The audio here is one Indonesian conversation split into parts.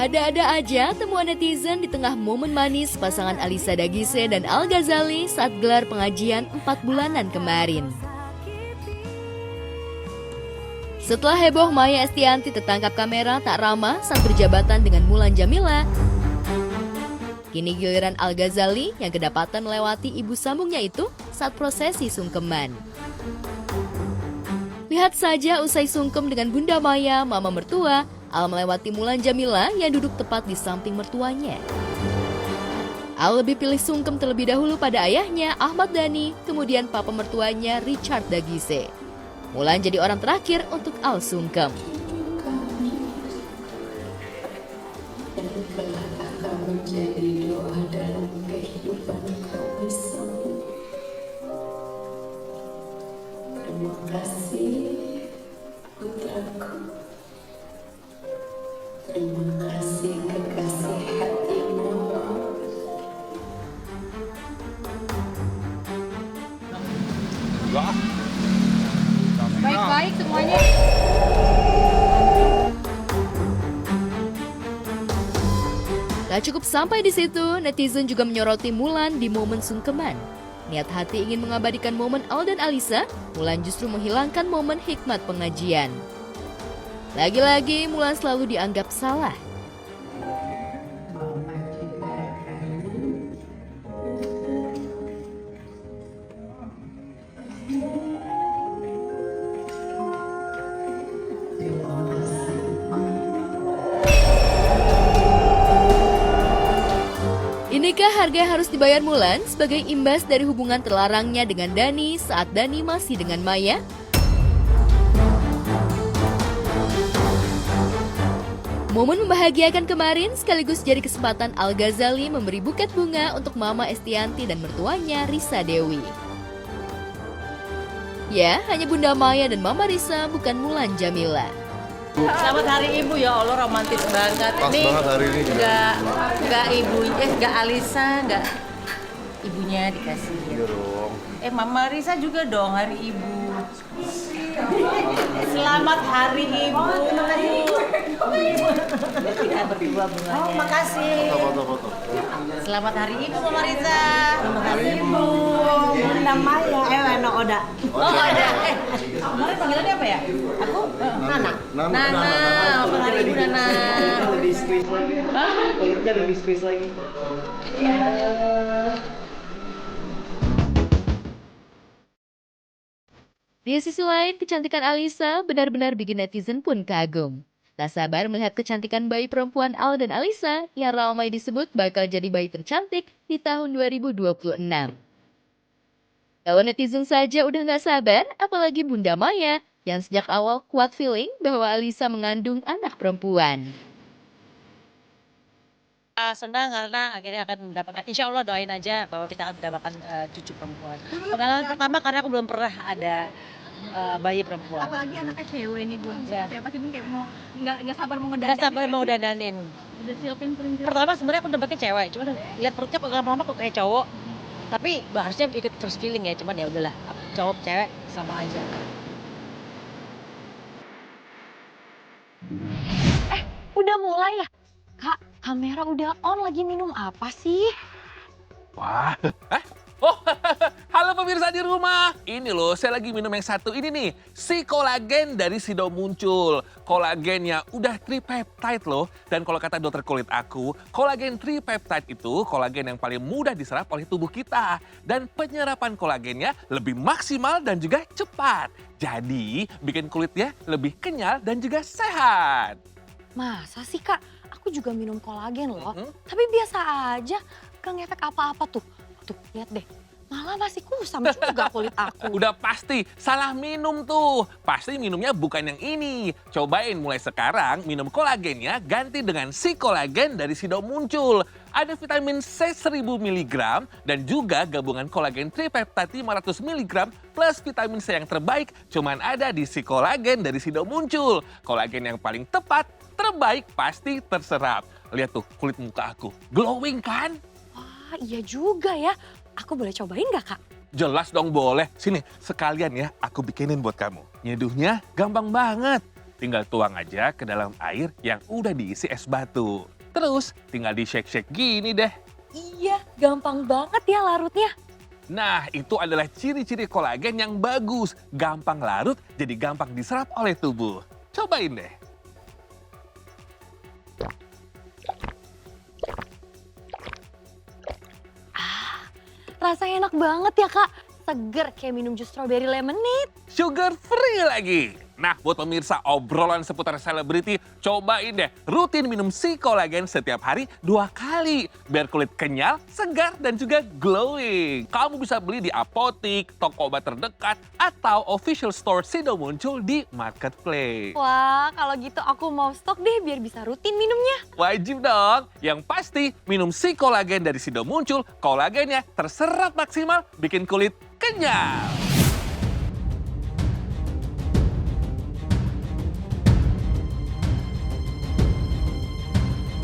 Ada-ada aja temuan netizen di tengah momen manis pasangan Alyssa Dagise dan Al Ghazali saat gelar pengajian 4 bulanan kemarin. Setelah heboh Maya Estianty tertangkap kamera tak ramah saat berjabatan dengan Mulan Jameela, kini giliran Al Ghazali yang kedapatan melewati ibu sambungnya itu saat prosesi sungkeman. Lihat saja usai sungkem dengan Bunda Maya, mama mertua, Al melewati Mulan Jameela yang duduk tepat di samping mertuanya. Al lebih pilih sungkem terlebih dahulu pada ayahnya, Ahmad Dhani, kemudian papa mertuanya, Richard Dagise. Mulan jadi orang terakhir untuk Al sungkem. Menjadi doa dalam kehidupan kami semua. Terima kasih putraku. Terima kasih kekasih hatimu. Baik-baik semuanya. Tak cukup sampai di situ, netizen juga menyoroti Mulan di momen sungkeman. Niat hati ingin mengabadikan momen Al dan Alyssa, Mulan justru menghilangkan momen hikmat pengajian. Lagi-lagi Mulan selalu dianggap salah. Inikah harga yang harus dibayar Mulan sebagai imbas dari hubungan terlarangnya dengan Dhani saat Dhani masih dengan Maya? Momen membahagiakan kemarin sekaligus jadi kesempatan Al Ghazali memberi buket bunga untuk Mama Estianty dan mertuanya Risa Dewi. Ya, hanya Bunda Maya dan Mama Risa, bukan Mulan Jameela. Selamat Hari Ibu, ya Allah, romantis banget. Pas Ini banget hari ini juga. Nggak ibunya, nggak Alyssa, nggak ibunya dikasih. Iya dong. Mama Risa juga dong Hari Ibu. Selamat Hari Ibu. Kita berdua bunganya. Oh, makasih. Foto. Selamat Hari Ibu, Mama Risa. Selamat Hari Ibu. Bunda Maya, no Oda. Oh, ada. Kemarin panggilannya apa ya? Aku Nana. Nana. Selamat Hari Ibu, Nana. Lebih space lagi. Kulitnya lebih space lagi. Di sisi lain, kecantikan Alyssa benar-benar bikin netizen pun kagum. Tak sabar melihat kecantikan bayi perempuan Al dan Alyssa yang ramai disebut bakal jadi bayi tercantik di tahun 2026. Kalau netizen saja udah gak sabar, apalagi Bunda Maya yang sejak awal kuat feeling bahwa Alyssa mengandung anak perempuan. Senang karena akhirnya akan mendapatkan, insya Allah doain aja bahwa kita akan mendapatkan cucu perempuan. Pengalaman pertama karena aku belum pernah ada bayi perempuan. Apalagi anaknya cewek nih Bun. Ya. Ya pasti kayak mau nggak sabar mau Gak ngedandanin. sabar mau dandanin. Udah siapin perintil. Pertama sebenarnya aku nebaknya cewek, cuma lihat perutnya kok lama-lama kok kayak cowok. Tapi harusnya ikut terus feeling ya, cuman ya udahlah, cowok cewek sama aja. Udah mulai ya? Kak, kamera udah on, lagi minum apa sih? Wah, oh, halo pemirsa di rumah. Ini loh, saya lagi minum yang satu ini nih, si kolagen dari Sido Muncul. Kolagennya udah tripeptide loh. Dan kalau kata dokter kulit aku, kolagen tripeptide itu kolagen yang paling mudah diserap oleh tubuh kita. Dan penyerapan kolagennya lebih maksimal dan juga cepat. Jadi, bikin kulitnya lebih kenyal dan juga sehat. Masa sih Kak? Aku juga minum kolagen loh. Tapi biasa aja, gak ngefek apa-apa tuh. Tuh, lihat deh. Malah masih kusam juga kulit aku. Udah pasti salah minum tuh. Pasti minumnya bukan yang ini. Cobain mulai sekarang minum kolagennya ganti dengan si kolagen dari Sido Muncul. Ada vitamin C 1000 mg dan juga gabungan kolagen tripeptide 500 mg plus vitamin C yang terbaik cuman ada di si kolagen dari Sido Muncul. Kolagen yang paling tepat, terbaik, pasti terserap. Lihat tuh kulit muka aku, glowing kan? Wah, iya juga ya. Aku boleh cobain gak Kak? Jelas dong boleh. Sini, sekalian ya aku bikinin buat kamu. Nyeduhnya gampang banget. tinggal tuang aja ke dalam air yang udah diisi es batu. Terus tinggal di shake-shake gini deh. Iya, gampang banget ya larutnya. Nah, itu adalah ciri-ciri kolagen yang bagus. Gampang larut, jadi gampang diserap oleh tubuh. Cobain deh. Rasanya enak banget ya Kak. Seger kayak minum jus strawberry lemonade. Sugar free lagi. Nah, buat pemirsa obrolan seputar selebriti, cobain deh rutin minum si kolagen setiap hari 2 kali. Biar kulit kenyal, segar, dan juga glowing. Kamu bisa beli di apotik, toko obat terdekat, atau official store Sido Muncul di marketplace. Wah, kalau gitu aku mau stok deh biar bisa rutin minumnya. Wajib dong. Yang pasti, minum si kolagen dari Sido Muncul, kolagennya terserap maksimal, bikin kulit kenyal.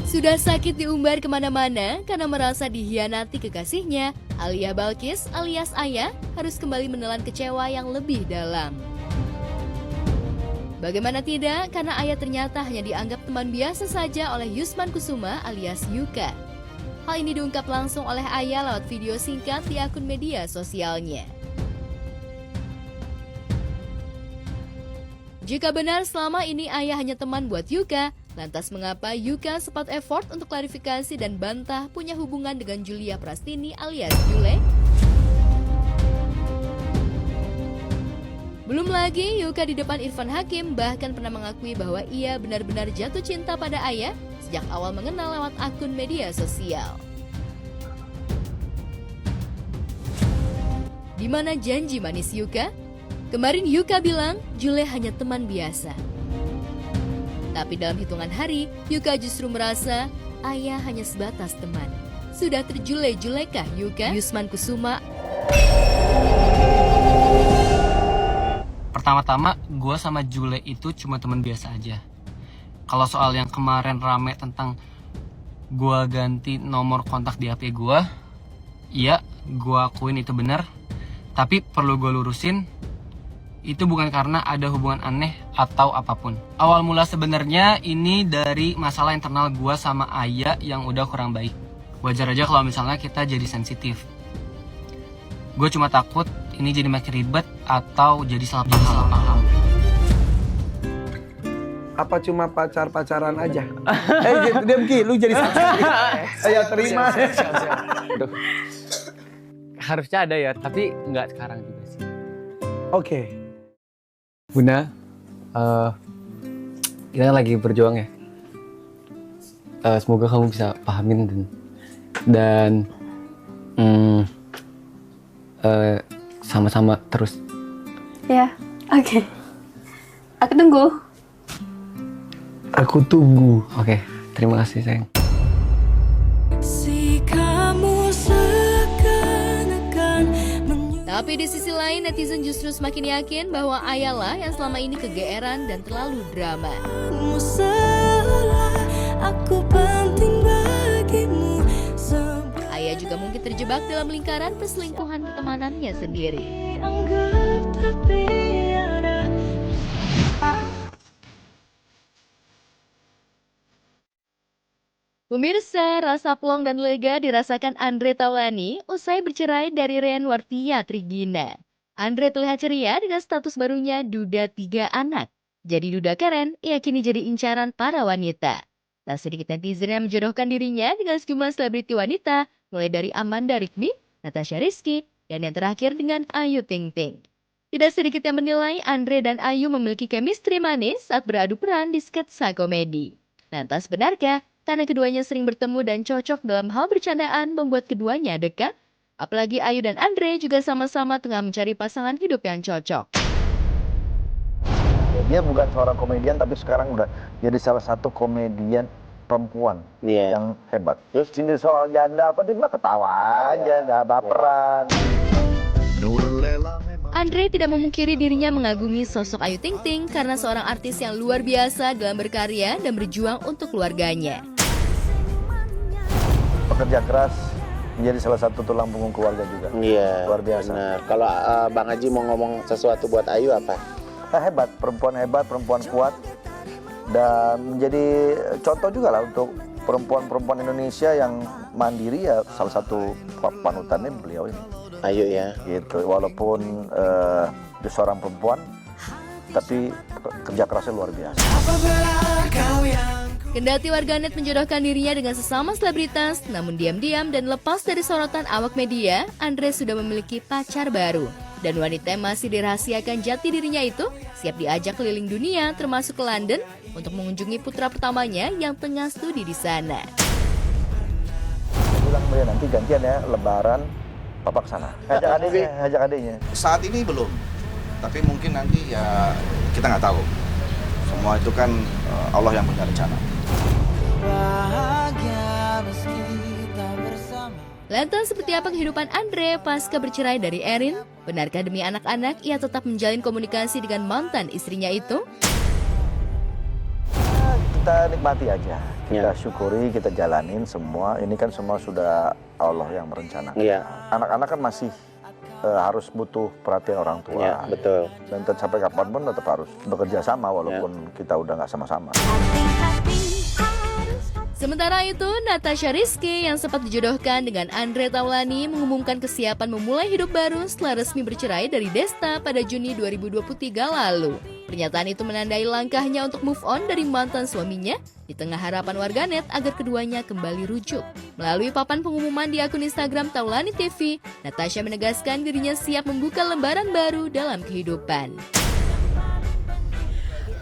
Sudah sakit diumbar kemana-mana karena merasa dihianati kekasihnya, Alia Balkis alias Aya harus kembali menelan kecewa yang lebih dalam. Bagaimana tidak, karena Aya ternyata hanya dianggap teman biasa saja oleh Yusman Kusuma alias Yuka. Hal ini diungkap langsung oleh Aya lewat video singkat di akun media sosialnya. Jika benar selama ini Aya hanya teman buat Yuka, lantas mengapa Yuka sempat effort untuk klarifikasi dan bantah punya hubungan dengan Julia Prastini alias Jule? Belum lagi Yuka di depan Irfan Hakim bahkan pernah mengakui bahwa ia benar-benar jatuh cinta pada Aya sejak awal mengenal lewat akun media sosial. Di mana janji manis Yuka? Kemarin Yuka bilang Jule hanya teman biasa. Tapi dalam hitungan hari, Yuka justru merasa Aya hanya sebatas teman. Sudah terjule-julekah Yuka? Yusman Kusuma. Pertama-tama, gue sama Jule itu cuma teman biasa aja. Kalau soal yang kemarin rame tentang gue ganti nomor kontak di HP gue, iya, gue akuin itu benar. Tapi perlu gue lurusin, itu bukan karena ada hubungan aneh atau apapun. Awal mula sebenarnya ini dari masalah internal gue sama Aya yang udah kurang baik. Wajar aja kalau misalnya kita jadi sensitif. Gue cuma takut ini jadi makin ribet atau jadi salah paham. Apa cuma pacaran aja? Diam Ki, lu jadi saksi. Saya terima. Aduh. Harusnya ada ya, tapi nggak sekarang juga sih. Oke. Bunda, kita lagi berjuang ya. Semoga kamu bisa pahamin dan sama-sama terus. Ya, oke. Aku tunggu. Aku tunggu. Oke, terima kasih sayang. Tapi di sisi lain, netizen justru semakin yakin bahwa Aya lah yang selama ini kegeeran dan terlalu drama. Aya juga mungkin terjebak dalam lingkaran perselingkuhan pertemanannya sendiri. Pemirsa, rasa plong dan lega dirasakan Andre Taulany usai bercerai dari Rian Wartia Trigina. Andre terlihat ceria dengan status barunya duda 3 anak. Jadi duda keren, ia kini jadi incaran para wanita. Tak sedikit netizen yang menjodohkan dirinya dengan sejumlah selebriti wanita, mulai dari Amanda Rigby, Natasha Rizky, dan yang terakhir dengan Ayu Ting Ting. Tidak sedikit yang menilai Andre dan Ayu memiliki chemistry manis saat beradu peran di sketsa komedi. Lantas benarkah karena keduanya sering bertemu dan cocok dalam hal bercandaan membuat keduanya dekat? Apalagi Ayu dan Andre juga sama-sama tengah mencari pasangan hidup yang cocok. Dia bukan seorang komedian tapi sekarang udah jadi salah satu komedian perempuan yang hebat. Terus ini soal janda apa dia mah ketawa aja, nggak baperan. Andre tidak memungkiri dirinya mengagumi sosok Ayu Ting Ting karena seorang artis yang luar biasa dalam berkarya dan berjuang untuk keluarganya. Pekerja keras menjadi salah satu tulang punggung keluarga juga. Iya, luar biasa. Benar. Kalau Bang Haji mau ngomong sesuatu buat Ayu apa? Hebat, perempuan kuat, dan menjadi contoh juga lah untuk perempuan-perempuan Indonesia yang mandiri, ya salah satu panutannya beliau ini. Ayo ya. Gitu, walaupun dia seorang perempuan, tapi kerja kerasnya luar biasa. Kendati warganet menjodohkan dirinya dengan sesama selebritas, namun diam-diam dan lepas dari sorotan awak media, Andre sudah memiliki pacar baru. Dan wanita yang masih dirahasiakan jati dirinya itu siap diajak keliling dunia, termasuk ke London, untuk mengunjungi putra pertamanya yang tengah studi di sana. Bilang dia nanti gantian ya, Lebaran, Papa kesana. Ajak adiknya. Saat ini belum, tapi mungkin nanti ya kita nggak tahu. Semua itu kan Allah yang punya rencana. Lantas seperti apa kehidupan Andre pasca bercerai dari Erin? Benarkah demi anak-anak ia tetap menjalin komunikasi dengan mantan istrinya itu? Kita nikmati aja, kita syukuri, kita jalanin semua. Ini kan semua sudah Allah yang merencanakan. Anak-anak kan masih harus butuh perhatian orang tua. Ya, betul. Dan sampai kapanpun tetap harus bekerja sama walaupun kita udah nggak sama-sama. Sementara itu, Natasha Rizky yang sempat dijodohkan dengan Andre Taulany mengumumkan kesiapan memulai hidup baru setelah resmi bercerai dari Desta pada Juni 2023 lalu. Pernyataan itu menandai langkahnya untuk move on dari mantan suaminya di tengah harapan warganet agar keduanya kembali rujuk. Melalui papan pengumuman di akun Instagram Taulany TV, Natasha menegaskan dirinya siap membuka lembaran baru dalam kehidupan.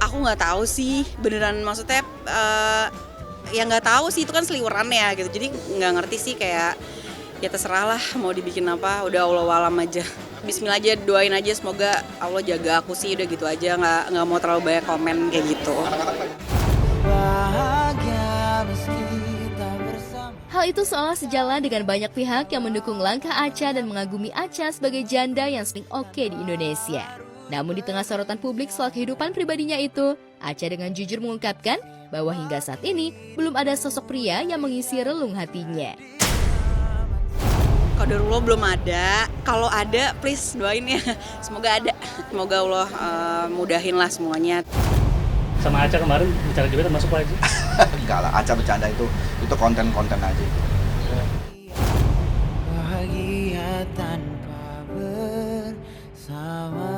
Aku nggak tahu sih, beneran maksudnya ya nggak tahu sih, itu kan seliweran ya gitu. Jadi nggak ngerti sih, kayak ya terserah lah mau dibikin apa, udah Allah alam aja. Bismillah aja, doain aja semoga Allah jaga aku sih, udah gitu aja, nggak mau terlalu banyak komen kayak gitu. Hal itu seolah sejalan dengan banyak pihak yang mendukung langkah Acha dan mengagumi Acha sebagai janda yang sering oke di Indonesia. Namun di tengah sorotan publik soal kehidupan pribadinya itu, Acha dengan jujur mengungkapkan bahwa hingga saat ini belum ada sosok pria yang mengisi relung hatinya. Qadarullah belum ada, kalau ada please doain ya, semoga ada. Semoga Allah mudahin lah semuanya. Sama Acha kemarin bicara juga termasuk Pak Haji? Enggak lah, Acha bercanda itu konten-konten aja. Bahagia tanpa bersama.